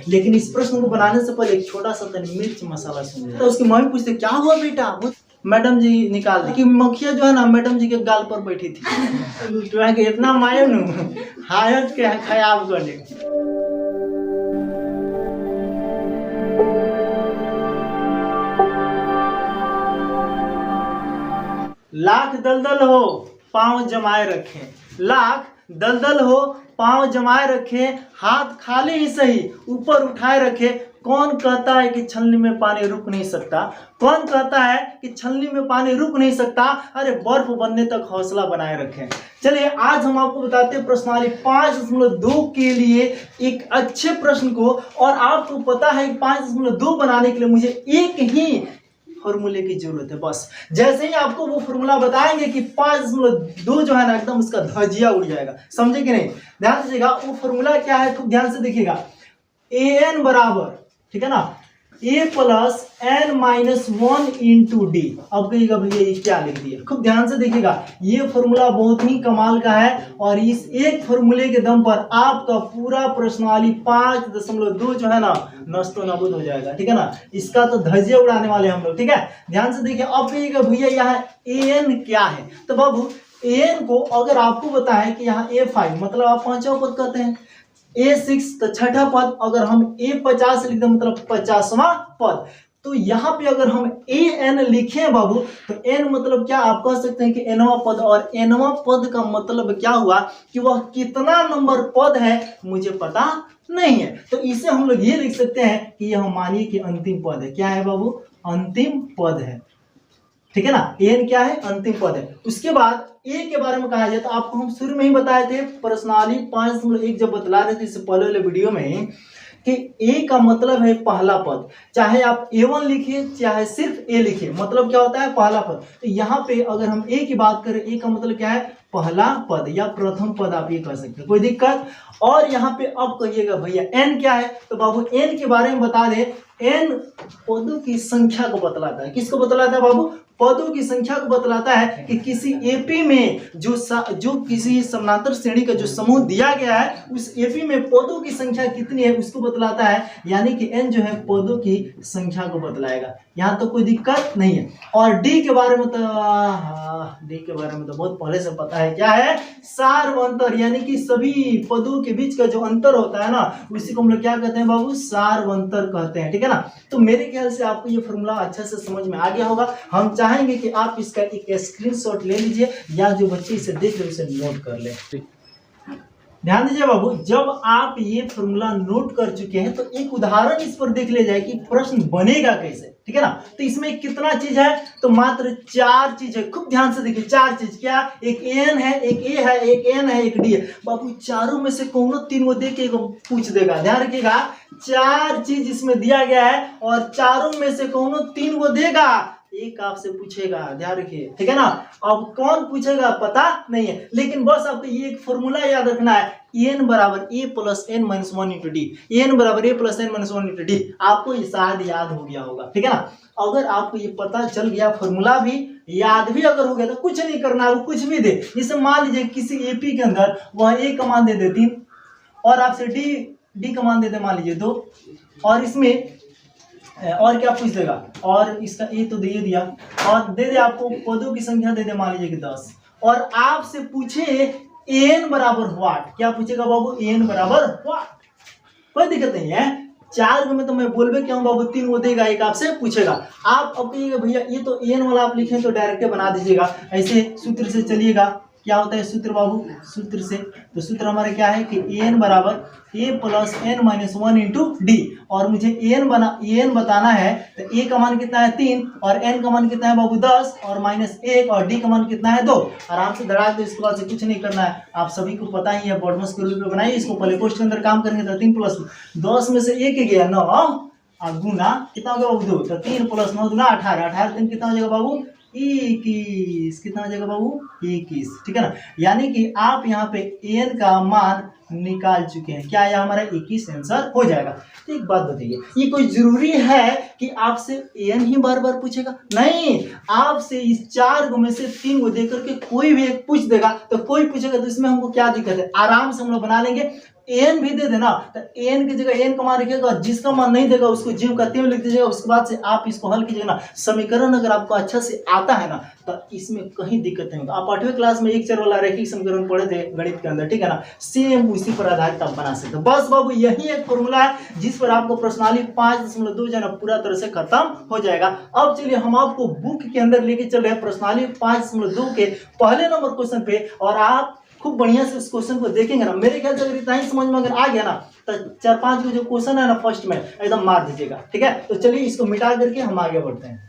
लेकिन इस प्रश्न को बनाने से पहले एक छोटा सा मिर्च मसाला सुन लिया। तो उसकी मम्मी पूछते क्या हुआ बेटा, मैडम जी निकाल दी कि मक्खिया जो है ना मैडम जी के गाल पर बैठी थी। तो इतना मायू न हायत के खयाब करने। लाख दलदल हो पांव जमाए रखे, लाख दलदल हो पांव जमाए रखे, हाथ खाली ही सही ऊपर उठाए रखे। कौन कहता है कि छलनी में पानी रुक नहीं सकता? कौन कहता है कि छलनी में पानी रुक नहीं सकता? अरे बर्फ बनने तक हौसला बनाए रखें। चलिए आज हम आपको बताते हैं प्रश्नावली 5.2 के लिए एक अच्छे प्रश्न को। और आपको पता है कि 5.2 बनाने के लिए मुझे एक ही फॉर्मूले की जरूरत है बस। जैसे ही आपको वो फॉर्मूला बताएंगे कि 5.2 जो है ना एकदम उसका धजिया उड़ जाएगा। समझे कि नहीं? ध्यान दीजिएगा वो फॉर्मूला क्या है, खूब ध्यान से देखिएगा। an बराबर, ठीक है ना, a plus n minus 1 into D. अब कहिएगा भैया ये क्या लिख दिया? खूब ध्यान से देखिएगा, ये फॉर्मूला बहुत ही कमाल का है और इस एक फॉर्मूले के दम पर आपका पूरा प्रश्नावली 5.2 जो है ना नस्तो नाबूद हो जाएगा। ठीक है ना, इसका तो धजिया उड़ाने वाले हम लोग। ठीक है, ध्यान से देखिए। अब कहिएगा भैया यहाँ an क्या है? तो बाबू an को अगर आपको बताया है कि यहाँ a5 मतलब आप पांचवा पद कहते हैं, a6 तो छठा पद, अगर हम a50 लिख दें मतलब 50वां पद। तो यहाँ पे अगर हम an लिखें बाबू तो n मतलब क्या आप कह सकते हैं कि nवां पद, और nवां पद का मतलब क्या हुआ कि वह कितना नंबर पद है मुझे पता नहीं है। तो इसे हम लोग ये लिख सकते हैं कि यह मानिए कि अंतिम पद है। क्या है बाबू? अंतिम पद है। ठीक है ना, n क्या है? अंतिम पद है। उसके बाद a के बारे में कहा जाए तो आपको हम शुरू में ही बताए थे प्रश्नावली 5.1 जब बतला रहे थे इससे पहले वाले वीडियो में कि a का मतलब है पहला पद। चाहे आप a1 लिखिए चाहे सिर्फ a लिखिए, मतलब क्या होता है? पहला पद। तो यहाँ पे अगर हम a की बात करें, a का मतलब क्या है? पहला पद या प्रथम पद आप ये कह सकते हैं, कोई दिक्कत? और यहाँ पे अब कहिएगा भैया n क्या है? तो बाबू n के बारे में बता दे। n पदों की संख्या को बतलाता है। किसको बतलाता है बाबू? पदों की संख्या को बतलाता है कि किसी एपी में जो किसी समानांतर श्रेणी का जो समूह दिया गया है उस एपी में पदों की संख्या कितनी है उसको बतलाता है। यानी कि n जो है पदों की संख्या को बतलाएगा। यहाँ तो कोई दिक्कत नहीं है। और डी के बारे में तो बहुत पहले से पता है। क्या है? सार्वंतर, यानी कि सभी पदों के बीच का जो अंतर होता है ना उसी को हम लोग क्या कहते हैं बाबू? सार्वंतर कहते हैं। ठीक है ना, तो मेरे ख्याल से आपको ये फॉर्मूला अच्छे से समझ में आ गया होगा। हम चाहेंगे कि आप इसका एक स्क्रीनशॉट ले लीजिए या जो बच्चे इसे देख रहे उसे नोट कर ले। ध्यान दीजिए बाबू, जब आप ये फॉर्मूला नोट कर चुके हैं तो एक उदाहरण इस पर देख ले जाए कि प्रश्न बनेगा कैसे। ठीक है ना, तो इसमें कितना चीज है? तो मात्र 4 चीज है। खूब ध्यान से देखिए, 4 चीज। क्या? एक n है, एक a है, एक n है, एक d है। बाबू चारों में से कौन 3 को देख के पूछ देगा। ध्यान रखिएगा, 4 चीज इसमें दिया गया है और चारों में से कौन 3 को देगा, एक आपसे पूछेगा। ध्यान रखिए, ठीक है ना। अब कौन पूछेगा पता नहीं है, लेकिन बस आपको ये एक फॉर्मूला याद रखना है, n बराबर a plus n minus 1 into D. n बराबर a plus n minus 1 into D. आपको ये शायद याद हो गया होगा। ठीक है ना, अगर आपको ये पता चल गया, फॉर्मूला भी याद भी अगर हो गया तो कुछ नहीं करना है, वो कुछ भी दे। जैसे मान लीजिए किसी एपी के अंदर वह a का मान दे दे 3 और आपसे d का मान दे दे मान लीजिए 2, और इसमें और क्या पूछ देगा? और इसका ए तो दे दिया और दे दे आपको पदों की संख्या दे दे मान लीजिए कि 10, और आपसे पूछे n बराबर व्हाट। क्या पूछेगा बाबू? n बराबर व्हाट। कोई दिक्कत नहीं है, 4 में तो मैं बोलबे क्या हूँ बाबू, 3 वो देगा, एक आपसे पूछेगा। आप अब कहिएगा भैया ये तो n वाला आप लिखें तो डायरेक्ट बना दीजिएगा। ऐसे सूत्र से चलिएगा। क्या होता है सूत्र बाबू? सूत्र से तो सूत्र हमारे क्या है कि n बराबर a plus n minus 1 into D. और मुझे n बताना है तो a का मान कितना है 3 और n का मान कितना है बाबू 10 और माइनस 1 और d का मान कितना है 2। आराम से धड़ा दो, इसके बाद से कुछ नहीं करना है। आप सभी को पता ही है, बॉडमस के रूप में बनाइए इसको। पहले पोस्ट के अंदर काम करेंगे तो 3 प्लस 10 में से 1 गया 9 और गुना कितना हो गया बाबू 2, तो 3 प्लस 9 गुना 18, 18 3 कितना हो जाएगा बाबू 21। कितना हो जाएगा बाबू 21। ठीक है ना, यानी कि आप यहाँ पे n का मान निकाल चुके हैं। क्या है हमारा 21 आंसर हो जाएगा। तो एक बात बताइए, ये कोई जरूरी है कि आपसे n ही बार बार पूछेगा? नहीं, आपसे इस 4 में से 3 को देकर के कोई भी एक पूछ देगा तो कोई पूछेगा तो इसमें हमको क्या दिक्कत है? आराम से हम लोग बना लेंगे। एन भी दे देना तो एन की जगह एन का मान रखिएगा, जिसका मान नहीं देगा उसको जीव करते हुए लिख दीजिएगा। उसके बाद से आप इसको हल कीजिएगा ना। समीकरण अगर आपको अच्छा से आता है ना तो इसमें कहीं दिक्कत नहीं होगा। आप 8वीं क्लास में एक चर वाला रैखिक समीकरण पढ़े थे गणित के अंदर, ठीक है ना, सेम उसी पर आधारित आप बना सकते हो। बस बाबू यही एक फॉर्मूला है जिस पर आपको प्रश्नावली 5.2 जो है ना पूरा तरह से खत्म हो जाएगा। अब चलिए हम आपको बुक के अंदर लेके चल रहे हैं प्रश्नावली 5.2 के पहले नंबर क्वेश्चन पे, और आप खूब बढ़िया से उस क्वेश्चन को देखेंगे ना। मेरे ख्याल से अगर इतना ही समझ में अगर आ गया ना तो 4-5 जो क्वेश्चन है ना फर्स्ट में एकदम मार दीजिएगा, ठीक है। तो चलिए इसको मिटा करके हम आगे बढ़ते हैं।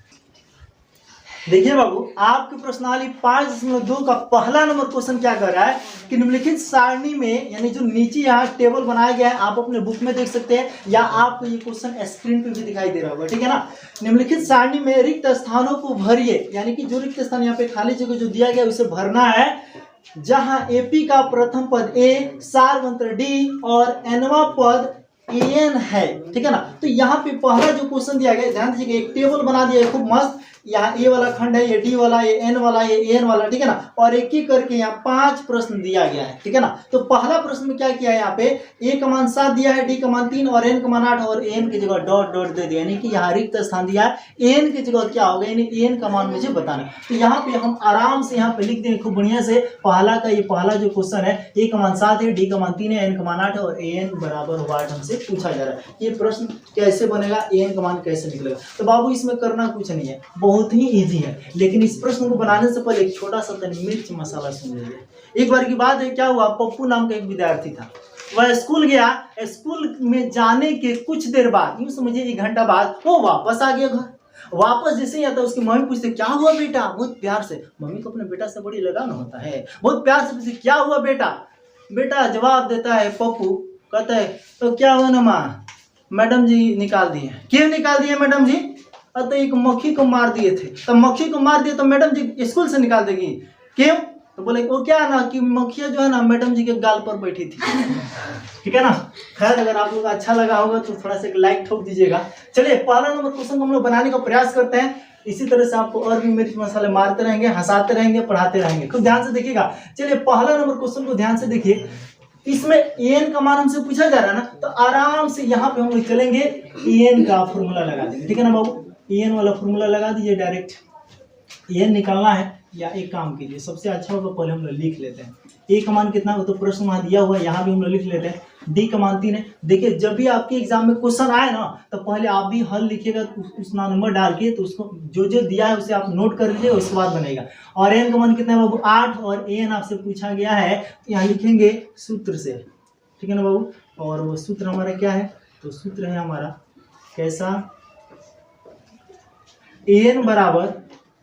देखिए बाबू, आपकी प्रश्नावली 5.2 का पहला नंबर क्वेश्चन क्या कर रहा है कि निम्नलिखित सारणी में, यानी जो नीचे यहाँ टेबल बनाया गया है आप अपने बुक में देख सकते हैं या आपको ये क्वेश्चन स्क्रीन पे भी दिखाई दे रहा होगा, ठीक है ना। निम्नलिखित सारणी में रिक्त स्थानों को भरिए, यानी कि जो रिक्त स्थान यहाँ पे खाली जगह जो दिया गया उसे भरना है, जहां एपी का प्रथम पद ए, सारवंत्र डी और एनवा पद एन है, ठीक है ना। तो यहाँ पे पहला जो क्वेश्चन दिया गया, ध्यान दीजिएगा, एक टेबल बना दिया है खूब मस्त। यहाँ ए वाला खंड है, ये डी वाला, ये एन वाला, ये एन वाला, ठीक है ना। और एक एक करके यहाँ 5 प्रश्न दिया गया है, ठीक है ना। तो पहला प्रश्न में क्या किया है, यहाँ पे ए का मान 7 दिया है, डी का मान 3 और एन का मान 8 और एन की जगह डॉट डॉट दे दिया, यानी कि यहाँ रिक्त स्थान दिया है। एन की जगह क्या होगा, यानी एन का मान मुझे बताना। तो यहाँ पे हम आराम से यहाँ पे लिख देंगे खूब बढ़िया से। पहला का ये पहला जो क्वेश्चन है, ए का मान 7 है, डी का मान 3 है, एन का मान 8 है और एन बराबर 8 हमसे पूछा जा रहा है। ये प्रश्न कैसे बनेगा, एन का मान कैसे निकलेगा। तो बाबू इसमें करना कुछ नहीं है, बहुत ही ईजी है। लेकिन इस प्रश्न को बनाने से पहले एक छोटा सा मिर्च मसाला सुन लीजिए। एक बार की बात है, क्या हुआ, पप्पू नाम का एक विद्यार्थी था। वह स्कूल गया, स्कूल में जाने के कुछ देर बाद, यूं समझिए 1 घंटा बाद, वो वापस आ गया घर। वापस जैसे ही आता उसकी मम्मी पूछते क्या हुआ बेटा, बहुत प्यार से, मम्मी को अपने बेटा से बड़ी लगान होता है, बहुत प्यार से पूछते क्या हुआ बेटा। बेटा जवाब देता है पप्पू, कहता है तो क्या हुआ ना माँ, मैडम जी निकाल दिए। क्यों निकाल दिए मैडम जी, तो एक मक्खी को मार दिए थे। तो मक्खी को मार दिए तो मैडम जी स्कूल से निकाल देगी, क्यों। तो बोले वो क्या ना कि मक्खिया जो है ना मैडम जी के गाल पर बैठी थी, ठीक है ना। खैर अगर आप लोग अच्छा लगा होगा तो थोड़ा सा लाइक ठोक दीजिएगा। चलिए पहला नंबर क्वेश्चन हम लोग बनाने का प्रयास करते हैं। इसी तरह से आपको और भी मिर्च मसाले मारते रहेंगे, हंसाते रहेंगे, पढ़ाते रहेंगे। खूब ध्यान से देखिएगा। चलिए पहला नंबर क्वेश्चन को ध्यान से देखिए। इसमें एन का मान हमसे पूछा जा रहा है ना, तो आराम से यहाँ पे हम लोग चलेंगे, एन का फॉर्मूला लगा देंगे, ठीक है ना बाबू। एन वाला फॉर्मूला लगा दीजिए डायरेक्ट। एन निकालना है, या एक काम कीजिए, सबसे अच्छा होगा पहले हम लोग लिख लेते हैं ए का मान कितना हो, तो प्रश्न वहां दिया हुआ है, यहाँ भी हम लोग लिख लेते हैं। डी का मान 3 है। देखिए जब भी आपके एग्जाम में क्वेश्चन आए ना तो पहले आप भी हल लिखिएगा, उस नंबर डाल के, तो उसको जो जो दिया है उसे आप नोट कर लीजिए, उसके बाद बनेगा। और एन का मान कितना है बाबू, 8, और एन आपसे पूछा गया है, यहाँ लिखेंगे सूत्र से, ठीक है ना बाबू। और वो सूत्र हमारा क्या है, तो सूत्र है हमारा कैसा, एन बराबर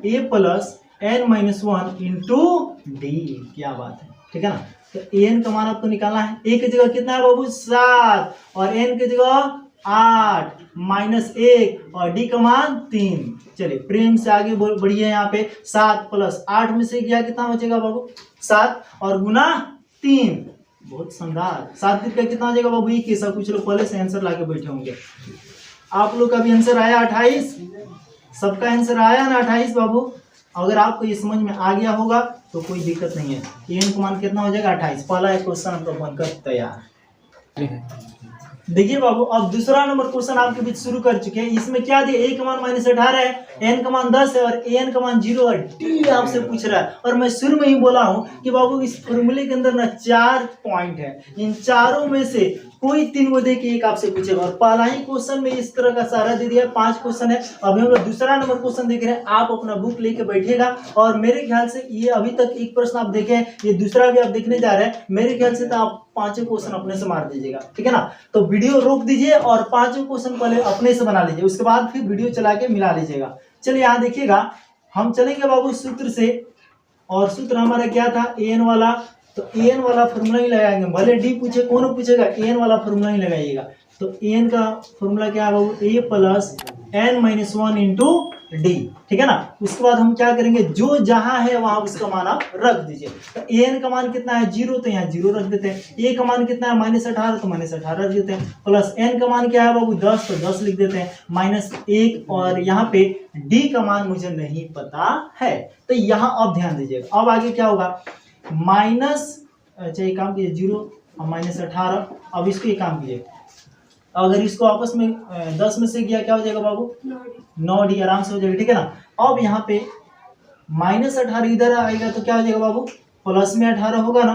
A plus N minus 1 into D. क्या बात है, ठीक है ना। तो एन का मान आपको निकालना है। ए की जगह कितना है बाबू 7, और एन की जगह 8 माइनस 1 और डी का मान 3। चलिए प्रेम से आगे बढ़िए। यहाँ पे 7 प्लस 8 में से गया कितना बचेगा बाबू 7, और गुना 3, बहुत शानदार। 7 का कितना हो जाएगा बाबू 21। कुछ लोग पहले से आंसर लाके बैठे होंगे। आप लोग का भी आंसर आया 28, सबका आंसर आया ना 28 बाबू। अगर आपको ये समझ में आ गया होगा तो कोई दिक्कत नहीं है। एन का मान कितना हो जाएगा 28। पहला एक क्वेश्चन आपका बनकर तैयार। देखिए बाबू अब दूसरा नंबर क्वेश्चन आपके बीच शुरू कर चुके हैं। इसमें क्या दिया, ए का मान -18 है, एन का मान 10 है और एन का मान 0 है। डी आपसे पूछ रहा है, और मैं शुरू में ही बोला हूं कि बाबू इस फॉर्मूले के अंदर ना 4 पॉइंट है, इन चारों में से कोई 3 को दे के एक आपसे पूछेगा। और पहला ही क्वेश्चन में इस तरह का सारा दे दिया, 5 क्वेश्चन है। अभी हम लोग दूसरा नंबर क्वेश्चन देख रहे हैं। आप अपना बुक लेके बैठिएगा, और मेरे ख्याल से ये अभी तक एक प्रश्न आप देखे, ये दूसरा भी आप देखने जा रहे हैं। मेरे ख्याल से तो आप 5 क्वेश्चन अपने से मार दीजिएगा, ठीक है ना। तो वीडियो रोक दीजिए और 5 क्वेश्चन पहले अपने से बना लीजिए, उसके बाद फिर वीडियो चला के मिला लीजिएगा। चलिए यहाँ देखिएगा, हम चलेंगे बाबू सूत्र से, और सूत्र हमारा क्या था, एन वाला। तो एन वाला फॉर्मूला ही लगाएंगे, भले डी पूछे कौन पूछेगा, एन वाला फॉर्मूला ही लगाइएगा। तो एन का फॉर्मूला क्या है बाबू, A plus N minus 1 into D, ठीक है ना। उसके बाद हम क्या करेंगे, जो जहां है वहां उसका मान आप रख दीजिए। तो एन का मान कितना है 0, तो यहाँ 0 रख देते हैं। ए का मान कितना है -18, तो -18 रख देते हैं। प्लस एन का मान क्या है बाबू 10, तो 10 लिख देते हैं, -1, और यहाँ पे डी का मान मुझे नहीं पता है। तो यहाँ अब ध्यान दीजिएगा, अब आगे क्या होगा, माइनस, अच्छा एक काम कीजिए 0, और -18। अब इसको एक काम कीजिए, अगर इसको आपस में 10 में से किया क्या हो जाएगा बाबू? 9D आराम से हो जाएगा, ठीक है ना। अब यहाँ पे -18 इधर आएगा तो क्या हो जाएगा बाबू? प्लस में 18 होगा ना,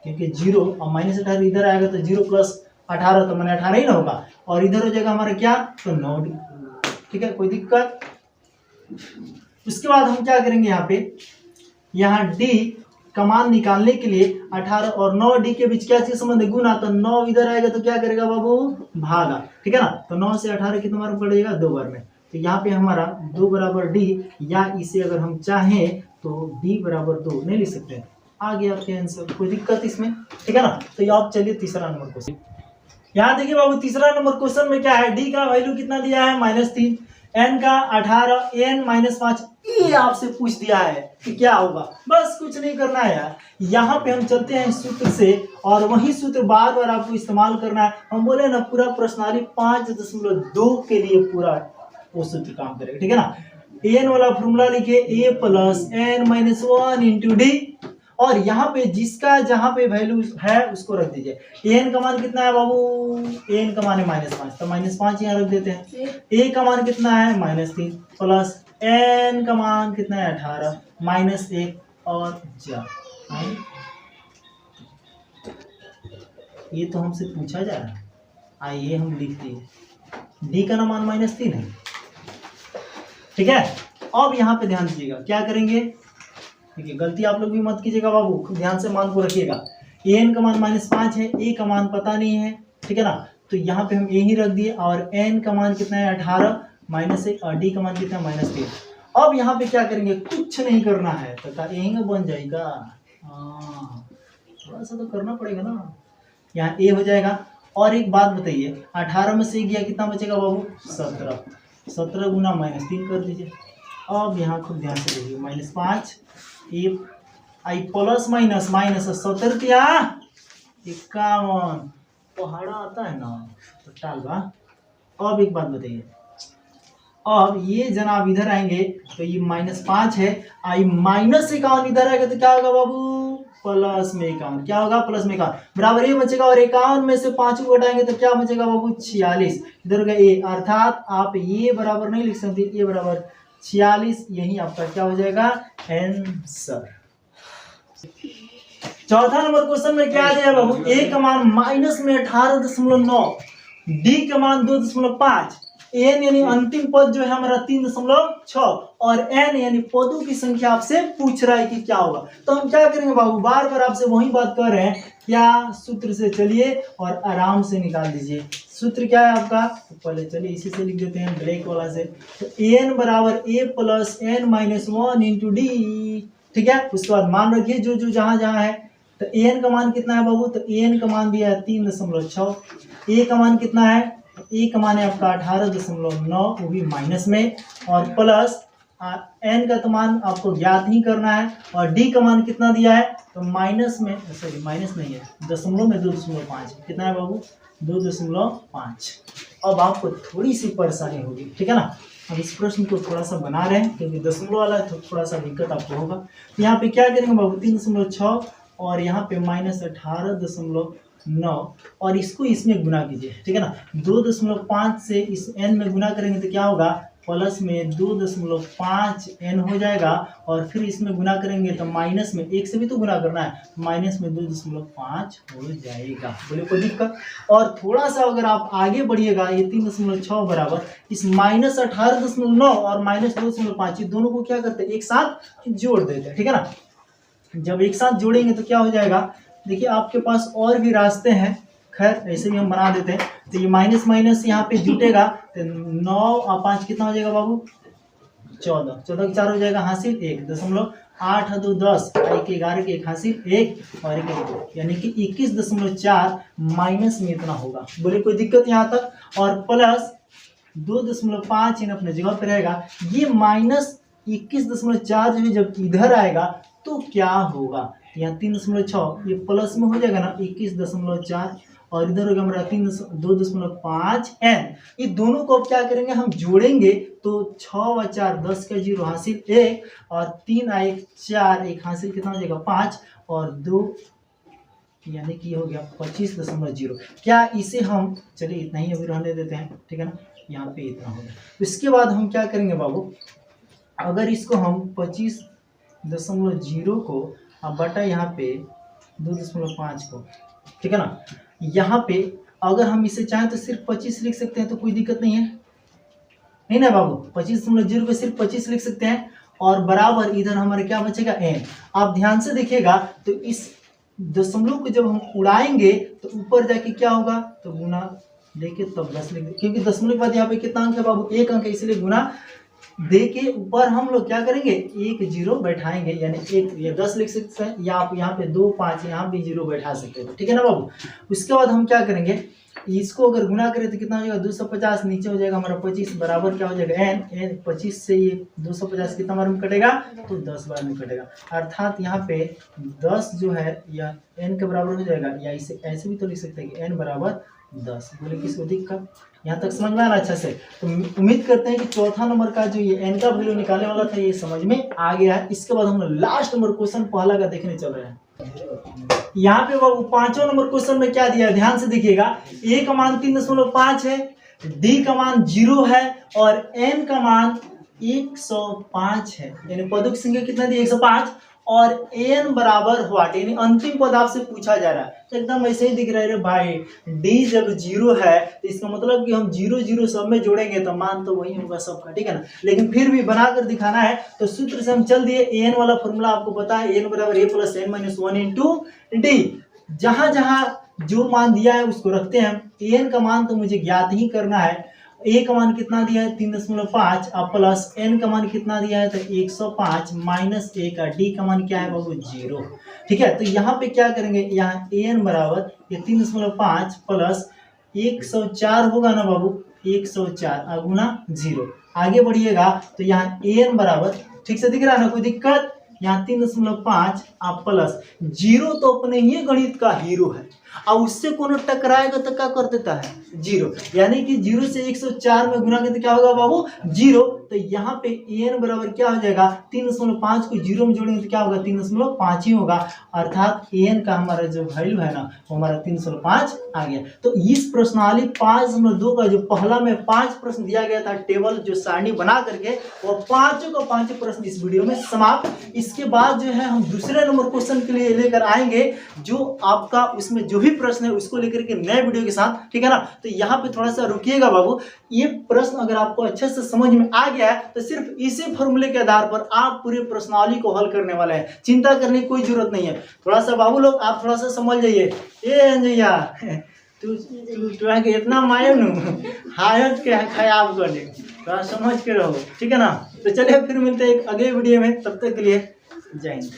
क्योंकि 0 और -18 इधर आएगा तो 0 + 18 तो मैंने 18 ही ना होगा, और इधर हो जाएगा हमारा क्या? तो 9D, ठीक है, कोई दिक्कत? उसके बाद हम क्या करेंगे यहाँ पे, यहाँ D का मान निकालने के लिए 18 और 9D के बीच क्या चीज संबंध है? गुना। तो 9 इधर आएगा तो क्या करेगा बाबू? भागा, ठीक है ना। तो 9 से 18 कितना बार पड़ेगा? 2 बार में। तो यहाँ पे हमारा 2 = D, या इसे अगर हम चाहें तो D = 2 नहीं लिख सकते। आ गया आपके आंसर, कोई दिक्कत इसमें, ठीक है ना। तो ये आप चलिए तीसरा नंबर क्वेश्चन। यहाँ देखिए बाबू, तीसरा नंबर क्वेश्चन में क्या है? D का वैल्यू कितना दिया है? -3, n का 18, n - 5। ये आपसे पूछ दिया है कि क्या होगा। बस कुछ नहीं करना है यार, यहाँ पे हम चलते हैं सूत्र से, और वही सूत्र बार बार आपको इस्तेमाल करना है। हम बोले ना, पूरा प्रश्नावली 5.2 के लिए पूरा वो सूत्र काम करेगा, ठीक है ना। n वाला फॉर्मूला लिखिए, a + n - 1 × d, और यहाँ पे जिसका जहाँ पे वैल्यू है उसको रख दीजिए। n का मान कितना है बाबू? n का मान है -5, तो -5 यहाँ रख देते हैं। a का मान कितना है? -3, प्लस n का मान कितना है? 18, -1 और जा। ये तो हमसे पूछा जा रहा है, आइए हम लिखते हैं। d का मान -3 है, ठीक है। अब यहाँ पे ध्यान दीजिएगा, क्या करेंगे? देखिए, गलती आप लोग भी मत कीजिएगा बाबू, ध्यान से मान को रखिएगा। n का मान -5 है, a का मान पता नहीं है, ठीक है ना। तो यहाँ पे हम a ही रख दिए, और n का मान कितना है? 18, -1, और d का मान कितना है? -3। अब यहाँ पे क्या करेंगे? कुछ नहीं करना है, तो यही ना बन जाएगा। थोड़ा सा तो करना पड़ेगा ना। यहाँ a हो जाएगा, और एक बात बताइए, 18 में से गया कितना बचेगा बाबू? 17। 17 गुना -3 कर दीजिए। अब यहाँ खूब ध्यान से देखिए, -5 आई प्लस माइनस 70 क्या? 51 पहाड़ा आता है ना, तो टाल बा। अब एक बात बताइए, अब ये जनाब इधर आएंगे तो ये -5 है, आई -51 इधर आएगा तो क्या होगा बाबू? +51। क्या होगा? +51 बराबर ये बचेगा, और 51 में से 5 को घटाएंगे तो क्या बचेगा बाबू? 46। इधर होगा a, अर्थात आप ये बराबर नहीं लिख सकते, ये बराबर 46। यही आपका क्या हो जाएगा? आंसर। चौथा नंबर क्वेश्चन में क्या दिया बाबू? a का मान -18.9, d का मान 2.5, n यानी अंतिम पद जो है हमारा 3.6, और n यानी पदों की संख्या आपसे पूछ रहा है कि क्या होगा। तो हम क्या करेंगे बाबू? बार बार आपसे वही बात कर रहे हैं, क्या? सूत्र से चलिए और आराम से निकाल दीजिए। सूत्र क्या है आपका? तो पहले चलिए इसी से लिख देते हैं, ब्लैक वाला से। तो n = a + n - 1 × d, ठीक है। उसके बाद मान रखिए जो जो जहां जहां है। तो an का मान कितना है बाबू? तो an का मान दिया है 3.6। a का मान कितना है? a का मान है आपका 18.9, वो भी माइनस में, और प्लस n का तो मान आपको ज्ञात ही करना है, और d का मान कितना दिया है? तो माइनस में, सॉरी माइनस नहीं है, दशमलव में 2.5। कितना है बाबू? 2.5। अब आपको थोड़ी सी परेशानी होगी, ठीक है ना। अब इस प्रश्न को थोड़ा सा बना रहे हैं, क्योंकि दशमलव वाला है तो थोड़ा सा दिक्कत आपको होगा। तो यहाँ पे क्या करेंगे बाबू? 3.6 और यहाँ पे -18.9, और इसको इसमें गुना कीजिए, ठीक है ना। 2.5 से इस n में गुना करेंगे तो क्या होगा? प्लस में 2.5 n हो जाएगा, और फिर इसमें गुना करेंगे तो माइनस में 1 से भी तो गुना करना है, माइनस में 2.5 हो जाएगा। बोले कोई दिक्कत? और थोड़ा सा अगर आप आगे बढ़िएगा, ये 3.6 बराबर इस -18.9 और -2.5, ये दोनों को क्या करते हैं? एक साथ जोड़ देते हैं, ठीक है ना। जब एक साथ जोड़ेंगे तो क्या हो जाएगा? देखिए आपके पास और भी रास्ते हैं, खैर ऐसे भी हम बना देते हैं। तो ये माइनस माइनस यहाँ पे जुटेगा, तो 9 और 5 कितना हो जाएगा बाबू? 14। 14 के 4 हो जाएगा हासिल 1.8 2 10, 1 11 के 1 हासिल 1 और 1 यानी कि 21.4 माइनस में इतना होगा। बोले कोई दिक्कत यहाँ तक? और प्लस 2.5 इन अपने जगह पे रहेगा। ये -21.4 जो है जब इधर आएगा तो क्या होगा? यहाँ 3.6 ये प्लस में हो जाएगा ना, 21.4, और इधर होगा हमारा 2.5 n। ये दोनों को अब क्या करेंगे? हम जोड़ेंगे तो 6 और 4 10 का 0 हासिल 1, और 3 और 1 4, 1 हासिल कितना हो जाएगा? 5, और 2 यानी कि हो गया 25.0। क्या इसे हम, चलिए इतना ही अभी रहने देते हैं, ठीक है ना, यहाँ पे इतना हो गया। इसके बाद हम क्या करेंगे बाबू, अगर इसको हम 25.0 को अब बटा यहाँ पे 2.5 को, ठीक है ना, यहाँ पे अगर हम इसे चाहें तो सिर्फ 25 लिख सकते हैं, तो कोई दिक्कत नहीं है, नहीं ना बाबू। 25.0 पे सिर्फ 25 लिख सकते हैं और बराबर इधर हमारे क्या बचेगा n। आप ध्यान से देखिएगा तो इस दशमलव को जब हम उड़ाएंगे तो ऊपर जाके क्या होगा, तो गुना देके तब 10 लिख, क्योंकि दशमलव के बाद यहाँ पे कितना अंक है बाबू, 1 अंक है, इसलिए गुना दे के ऊपर हम लोग क्या करेंगे, 1 0 बैठाएंगे, यानी 1 या 10 लिख सकते हैं, या आप यहाँ पे 2 5 यहाँ भी 0 बैठा सकते हो, ठीक है ना बाबू। उसके बाद हम क्या करेंगे, इसको अगर गुना करें तो कितना हो जाएगा, 250 नीचे हो जाएगा हमारा 25 बराबर क्या हो जाएगा n। 25 से ये 250 कितना बार में कटेगा, तो 10 बार में कटेगा, अर्थात यहाँ पे 10 जो है यह n के बराबर हो जाएगा, या इसे ऐसे भी तो लिख सकते हैं कि n बराबर 10। बोले किसको दिक्कत, यहाँ तक समझ में आना अच्छा से। तो उम्मीद करते हैं कि चौथा नंबर का जो ये n का वैल्यू निकालने वाला था ये समझ में आ गया है। इसके बाद हम लास्ट नंबर क्वेश्चन पहला का देखने चल रहे हैं। यहाँ पे बाबू 5वां नंबर क्वेश्चन में क्या दिया है, ध्यान से देखिएगा। a का मान 3.5 है, d का मान 0 है और n का मान 105 है, यानी पदों की संख्या कितना दी, 105, और n बराबर व्हाट, यानी अंतिम पद आपसे पूछा जा रहा है। तो एकदम ऐसे ही दिख रहा है रे भाई, d जब 0 है तो इसका मतलब कि हम 0 0 सब में जोड़ेंगे तो मान तो वही होगा सबका, ठीक है ना। लेकिन फिर भी बनाकर दिखाना है तो सूत्र से हम चल दिए। n वाला फॉर्मूला आपको पता है, n बराबर a plus n minus 1 into D. जहां जहां जो मान दिया है उसको रखते हैं। n का मान तो मुझे ज्ञात ही करना है। a का मान कितना दिया है 3.5 और प्लस n का मान कितना दिया है तो 105 माइनस a का d का मान क्या है बाबू 0, ठीक है। तो यहाँ पे क्या करेंगे, यहाँ an बराबर ये 3.5 प्लस 104 होगा ना बाबू, 104 गुना 0। आगे बढ़िएगा तो यहाँ an बराबर, ठीक से दिख रहा है ना, कोई दिक्कत, यहाँ 3.5 आप प्लस 0 तो अपने ही गणित का हीरो है, और उससे कोनो टकराएगा तो क्या कर देता है 0, यानी कि 0 से 104 में गुना करते क्या होगा बाबू 0। तो यहाँ पे n बराबर क्या हो जाएगा, 3.5 को 0 में जोड़ेंगे तो क्या होगा 3.5 ही होगा, अर्थात n का हमारा जो वैल्यू है ना वो हमारा 3.5 आ गया। तो इस प्रश्नावली 5.2 का जो पहला में 5 प्रश्न दिया गया था, टेबल जो सारणी बना करके, वो पांचों का 5 प्रश्न इस वीडियो में समाप्त। इसके बाद जो है हम दूसरे नंबर क्वेश्चन के लिए लेकर आएंगे, जो आपका उसमें जो भी प्रश्न है उसको लेकर के नए वीडियो के साथ, ठीक है ना। तो यहाँ पे थोड़ा सा रुकिएगा बाबू, ये प्रश्न अगर आपको अच्छे से समझ में आ गया है तो सिर्फ इसी फॉर्मूले के आधार पर आप पूरे प्रश्नावली को हल करने वाले हैं, चिंता करने की कोई जरूरत नहीं है। थोड़ा सा बाबू लोग आप थोड़ा सा समझ जाइए। ए अंजैया तू इतना मायम हायत के खयाब कर ले, थोड़ा समझ के रहो, ठीक है ना। तो चलिए फिर मिलते हैं एक अगले वीडियो में, तब तक के लिए जय हिंद।